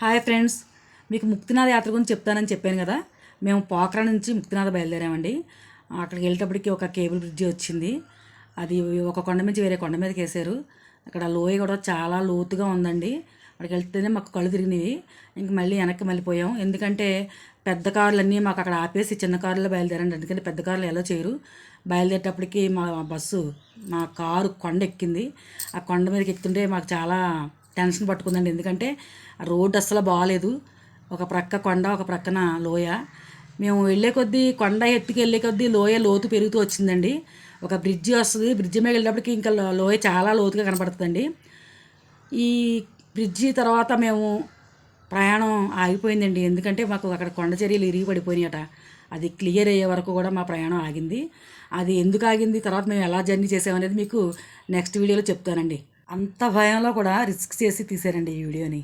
Hi friends, మీకు ముక్తినాథ యాత్ర గురించి చెప్తానని చెప్పాను కదా. మేము పోఖరా నుంచి ముక్తినాథ బయలుదేరామండి. అక్కడికి వెళ్ళేటప్పటికి ఒక కేబుల్ బ్రిడ్జి వచ్చింది. అది ఒక కొండ నుంచి వేరే కొండ మీదకి వేసారు. అక్కడ లోయ కూడా చాలా లోతుగా ఉందండి. అక్కడికి వెళ్తేనే మాకు కళ్ళు తిరిగినవి. ఇంక మళ్ళీ వెనక్కి వెళ్ళిపోయాం. ఎందుకంటే పెద్ద కార్లన్నీ మాకు అక్కడ ఆపేసి చిన్న కారులో బయలుదేరండి. ఎందుకంటే పెద్ద కార్లు ఎలా చేయరు. బయలుదేరేటప్పటికి మా కారు కొండ ఎక్కింది. ఆ కొండ మీదకి ఎక్కుతుంటే మాకు చాలా టెన్షన్ పట్టుకుందండి. ఎందుకంటే ఆ రోడ్డు అస్సలు బాగాలేదు. ఒక ప్రక్క కొండ, ఒక ప్రక్కన లోయ. మేము వెళ్ళే కొద్దీ కొండ ఎత్తుకి వెళ్ళే కొద్దీ లోయ లోతు పెరుగుతూ వచ్చిందండి. ఒక బ్రిడ్జి వస్తుంది. బ్రిడ్జి మీద వెళ్ళేటప్పటికి ఇంకా లోయ చాలా లోతుగా కనపడుతుందండి. ఈ బ్రిడ్జి తర్వాత మేము ప్రయాణం ఆగిపోయిందండి. ఎందుకంటే మాకు అక్కడ కొండ చర్యలు ఇరిగి పడిపోయినాయట. అది క్లియర్ అయ్యే వరకు కూడా మా ప్రయాణం ఆగింది. అది ఎందుకు ఆగింది, తర్వాత మేము ఎలా జర్నీ చేసామనేది మీకు నెక్స్ట్ వీడియోలో చెప్తానండి. అంత భయంలో కూడా రిస్క్ చేసి తీశారండి ఈ వీడియోని.